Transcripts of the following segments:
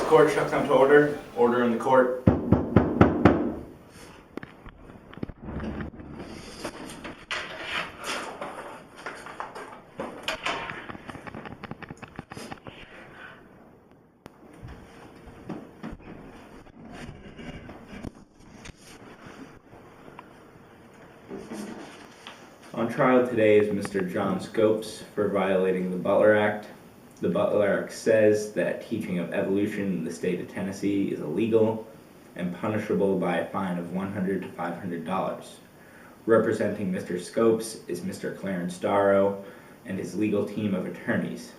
Court shall come to order. Order in the court. On trial today is Mr. John Scopes for violating the Butler Act. The Butler Act says that teaching of evolution in the state of Tennessee is illegal and punishable by a fine of $100 to $500. Representing Mr. Scopes is Mr. Clarence Darrow and his legal team of attorneys.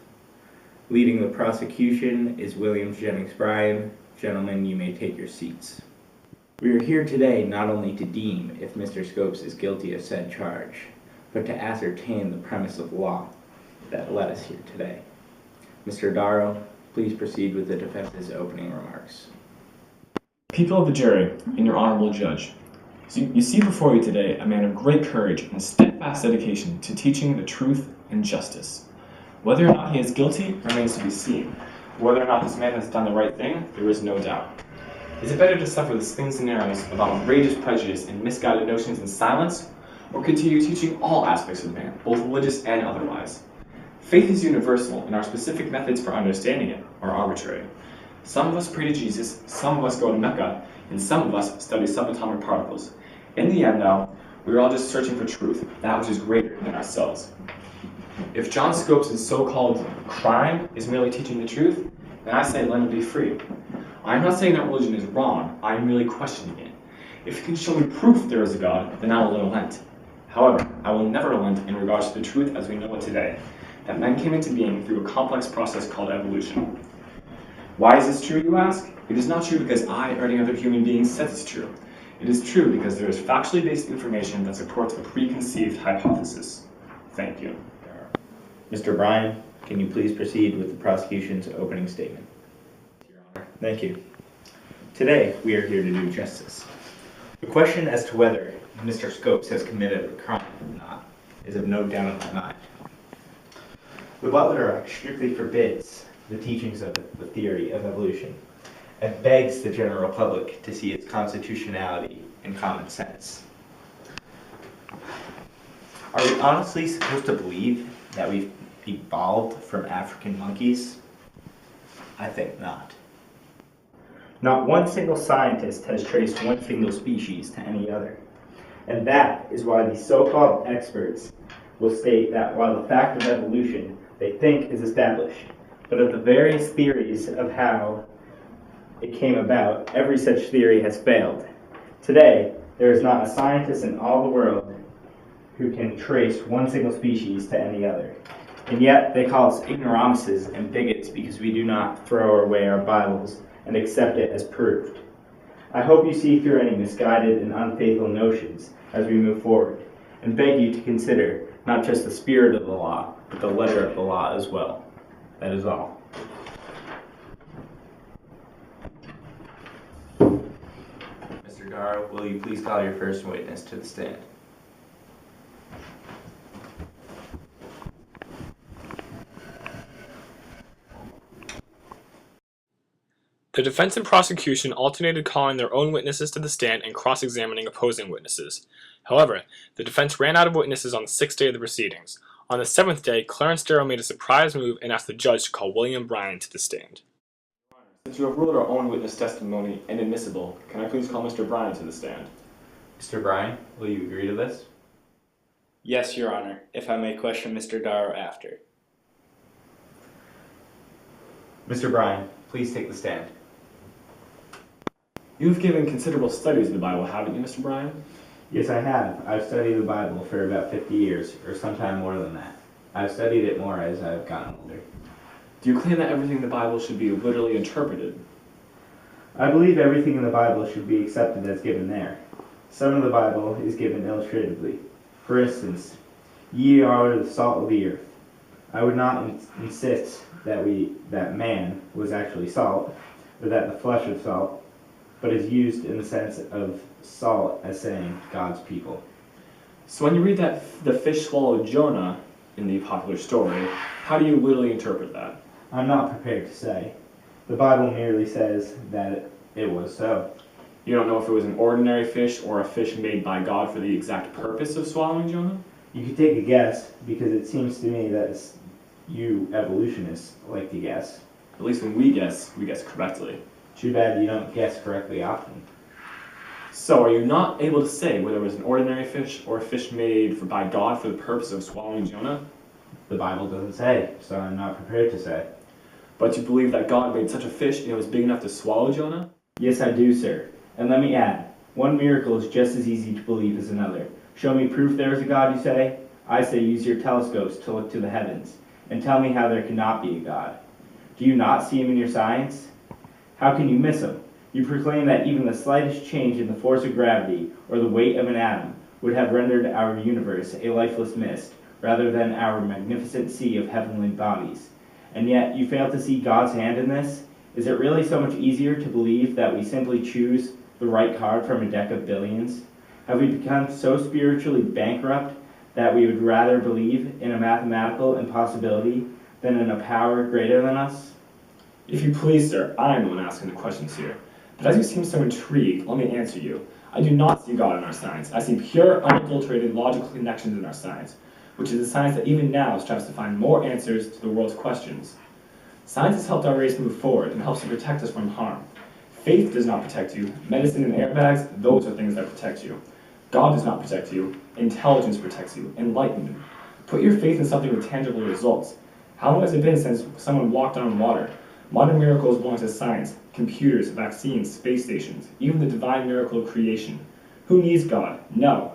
Leading the prosecution is William Jennings Bryan. Gentlemen, you may take your seats. We are here today not only to deem if Mr. Scopes is guilty of said charge, but to ascertain the premise of law that led us here today. Mr. Darrow, please proceed with the defense's opening remarks. People of the jury, and your honorable judge, you see before you today a man of great courage and steadfast dedication to teaching the truth and justice. Whether or not he is guilty remains to be seen. Whether or not this man has done the right thing, there is no doubt. Is it better to suffer the slings and arrows of outrageous prejudice and misguided notions in silence, or continue teaching all aspects of man, both religious and otherwise? Faith is universal, and our specific methods for understanding it are arbitrary. Some of us pray to Jesus, some of us go to Mecca, and some of us study subatomic particles. In the end, though, we are all just searching for truth, that which is greater than ourselves. If John Scopes' so-called crime is merely teaching the truth, then I say let him be free. I am not saying that religion is wrong, I am merely questioning it. If you can show me proof there is a God, then I will relent. However, I will never relent in regards to the truth as we know it today, that men came into being through a complex process called evolution. Why is this true, you ask? It is not true because I or any other human being says it's true. It is true because there is factually based information that supports a preconceived hypothesis. Thank you. Mr. Bryan, can you please proceed with the prosecution's opening statement? Your Honor. Thank you. Today, we are here to do justice. The question as to whether Mr. Scopes has committed a crime or not is of no doubt in my mind. The Butler Act strictly forbids the teachings of the theory of evolution and begs the general public to see its constitutionality and common sense. Are we honestly supposed to believe that we've evolved from African monkeys? I think not. Not one single scientist has traced one single species to any other. And that is why these so-called experts will state that while the fact of evolution they think is established, but of the various theories of how it came about, every such theory has failed. Today, there is not a scientist in all the world who can trace one single species to any other. And yet, they call us ignoramuses and bigots because we do not throw away our Bibles and accept it as proved. I hope you see through any misguided and unfaithful notions as we move forward, and beg you to consider not just the spirit of the law, but the letter of the law as well. That is all. Mr. Darrow, will you please call your first witness to the stand? The defense and prosecution alternated calling their own witnesses to the stand and cross-examining opposing witnesses. However, the defense ran out of witnesses on the 6th day of the proceedings. On the 7th day, Clarence Darrow made a surprise move and asked the judge to call William Bryan to the stand. Since you have ruled our own witness testimony inadmissible, can I please call Mr. Bryan to the stand? Mr. Bryan, will you agree to this? Yes, Your Honor, if I may question Mr. Darrow after. Mr. Bryan, please take the stand. You've given considerable studies of the Bible, haven't you, Mr. Bryan? Yes, I have. I've studied the Bible for about 50 years, or sometime more than that. I've studied it more as I've gotten older. Do you claim that everything in the Bible should be literally interpreted? I believe everything in the Bible should be accepted as given there. Some of the Bible is given illustratively. For instance, ye are the salt of the earth. I would not insist that man was actually salt, or that the flesh of salt, but is used in the sense of salt as saying God's people. So when you read that the fish swallowed Jonah in the popular story, how do you literally interpret that? I'm not prepared to say. The Bible merely says that it was so. You don't know if it was an ordinary fish or a fish made by God for the exact purpose of swallowing Jonah? You could take a guess, because it seems to me that you evolutionists like to guess. At least when we guess correctly. Too bad you don't guess correctly often. So, are you not able to say whether it was an ordinary fish or a fish made by God for the purpose of swallowing Jonah? The Bible doesn't say, so I'm not prepared to say. But you believe that God made such a fish and it was big enough to swallow Jonah? Yes, I do, sir. And let me add, one miracle is just as easy to believe as another. Show me proof there is a God, you say? I say use your telescopes to look to the heavens, and tell me how there cannot be a God. Do you not see him in your science? How can you miss him? You proclaim that even the slightest change in the force of gravity or the weight of an atom would have rendered our universe a lifeless mist, rather than our magnificent sea of heavenly bodies. And yet you fail to see God's hand in this? Is it really so much easier to believe that we simply choose the right card from a deck of billions? Have we become so spiritually bankrupt that we would rather believe in a mathematical impossibility than in a power greater than us? If you please, sir, I am the one asking the questions here. But as you seem so intrigued, let me answer you. I do not see God in our science. I see pure, unadulterated logical connections in our science, which is a science that even now strives to find more answers to the world's questions. Science has helped our race move forward and helps to protect us from harm. Faith does not protect you. Medicine and airbags, those are things that protect you. God does not protect you. Intelligence protects you. Enlightenment. Put your faith in something with tangible results. How long has it been since someone walked on water? Modern miracles belong to science, computers, vaccines, space stations, even the divine miracle of creation. Who needs God? No.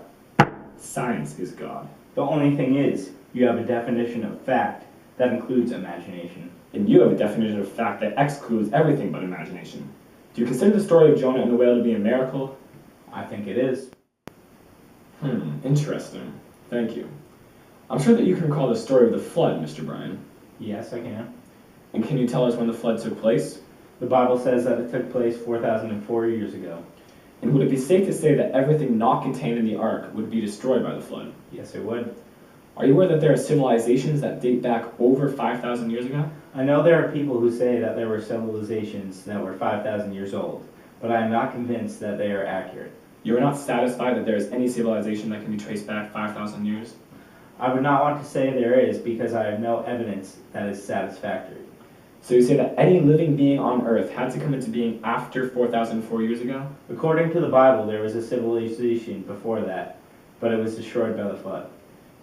Science is God. The only thing is, you have a definition of fact that includes imagination. And you have a definition of fact that excludes everything but imagination. Do you consider the story of Jonah and the whale to be a miracle? I think it is. Interesting. Thank you. I'm sure that you can recall the story of the flood, Mr. Bryan. Yes, I can. And can you tell us when the flood took place? The Bible says that it took place 4,004 years ago. And would it be safe to say that everything not contained in the ark would be destroyed by the flood? Yes, it would. Are you aware that there are civilizations that date back over 5,000 years ago? I know there are people who say that there were civilizations that were 5,000 years old, but I am not convinced that they are accurate. You are not satisfied that there is any civilization that can be traced back 5,000 years? I would not want to say there is because I have no evidence that is satisfactory. So you say that any living being on Earth had to come into being after 4,004 years ago? According to the Bible, there was a civilization before that, but it was destroyed by the flood.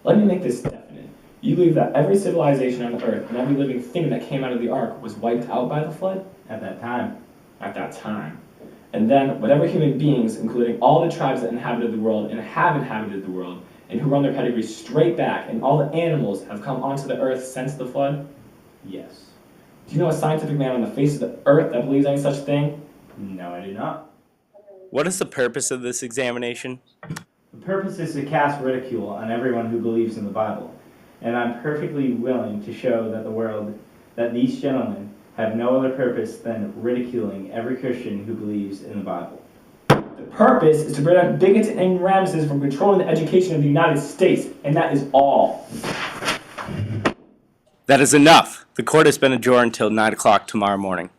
Let me make this definite. You believe that every civilization on Earth and every living thing that came out of the ark was wiped out by the flood? At that time. At that time. And then, whatever human beings, including all the tribes that inhabited the world and have inhabited the world, and who run their pedigree straight back, and all the animals have come onto the earth since the flood? Yes. Do you know a scientific man on the face of the earth that believes any such thing? No, I do not. What is the purpose of this examination? The purpose is to cast ridicule on everyone who believes in the Bible, and I'm perfectly willing to show that these gentlemen have no other purpose than ridiculing every Christian who believes in the Bible. The purpose is to prevent bigots and ignoramuses from controlling the education of the United States, and that is all. That is enough. The court has been adjourned until 9 o'clock tomorrow morning.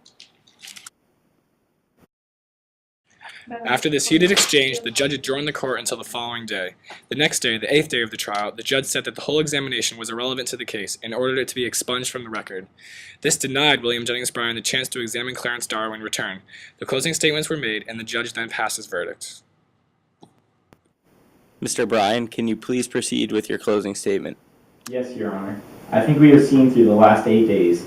After this heated exchange, the judge adjourned the court until the following day. The next day, the 8th day of the trial, the judge said that the whole examination was irrelevant to the case and ordered it to be expunged from the record. This denied William Jennings Bryan the chance to examine Clarence Darrow in return. The closing statements were made, and the judge then passed his verdict. Mr. Bryan, can you please proceed with your closing statement? Yes, Your Honor. I think we have seen through the last 8 days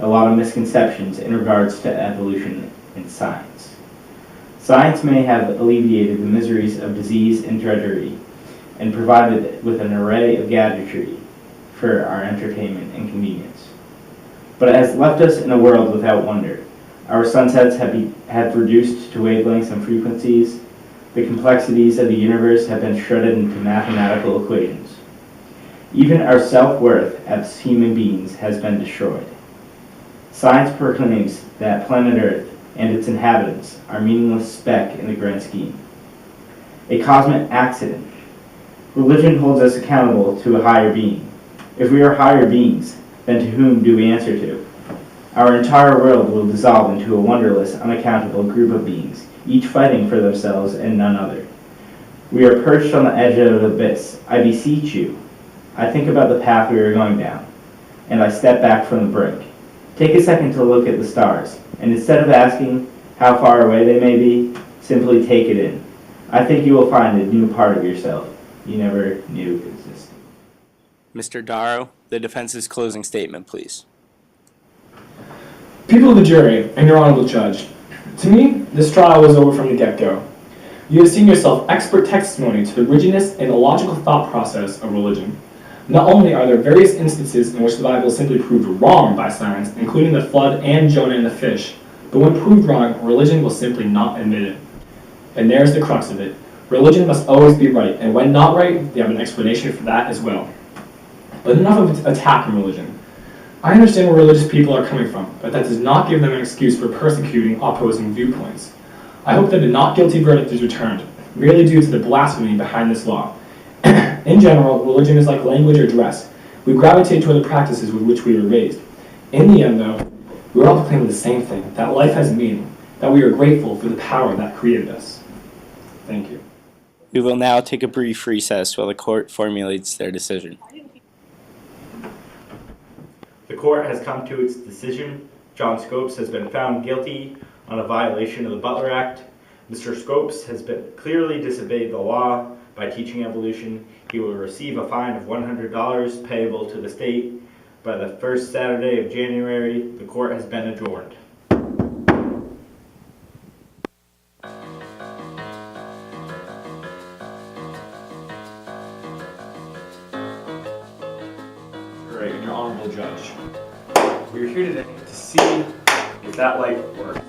a lot of misconceptions in regards to evolution in science. Science may have alleviated the miseries of disease and drudgery and provided with an array of gadgetry for our entertainment and convenience. But it has left us in a world without wonder. Our sunsets have reduced to wavelengths and frequencies. The complexities of the universe have been shredded into mathematical equations. Even our self-worth as human beings has been destroyed. Science proclaims that planet Earth and its inhabitants are meaningless speck in the grand scheme. A cosmic accident. Religion holds us accountable to a higher being. If we are higher beings, then to whom do we answer to? Our entire world will dissolve into a wonderless, unaccountable group of beings, each fighting for themselves and none other. We are perched on the edge of the abyss. I beseech you. I think about the path we are going down, and I step back from the brink. Take a second to look at the stars, and instead of asking how far away they may be, simply take it in. I think you will find a new part of yourself you never knew existed. Mr. Darrow, the defense's closing statement, please. People of the jury, and your honorable judge, to me, this trial was over from the get-go. You have seen yourself expert testimony to the rigidness and illogical thought process of religion. Not only are there various instances in which the Bible is simply proved wrong by science, including the flood and Jonah and the fish, but when proved wrong, religion will simply not admit it. And there's the crux of it. Religion must always be right, and when not right, they have an explanation for that as well. But enough of attacking religion. I understand where religious people are coming from, but that does not give them an excuse for persecuting opposing viewpoints. I hope that a not guilty verdict is returned, merely due to the blasphemy behind this law. In general, religion is like language or dress. We gravitate toward the practices with which we were raised. In the end, though, we're all proclaiming the same thing, that life has meaning, that we are grateful for the power that created us. Thank you. We will now take a brief recess while the court formulates their decision. The court has come to its decision. John Scopes has been found guilty on a violation of the Butler Act. Mr. Scopes has been clearly disobeyed the law by teaching evolution. He will receive a fine of $100 payable to the state by the first Saturday of January. The court has been adjourned. Great, and your honorable judge. We're here today to see if that light works.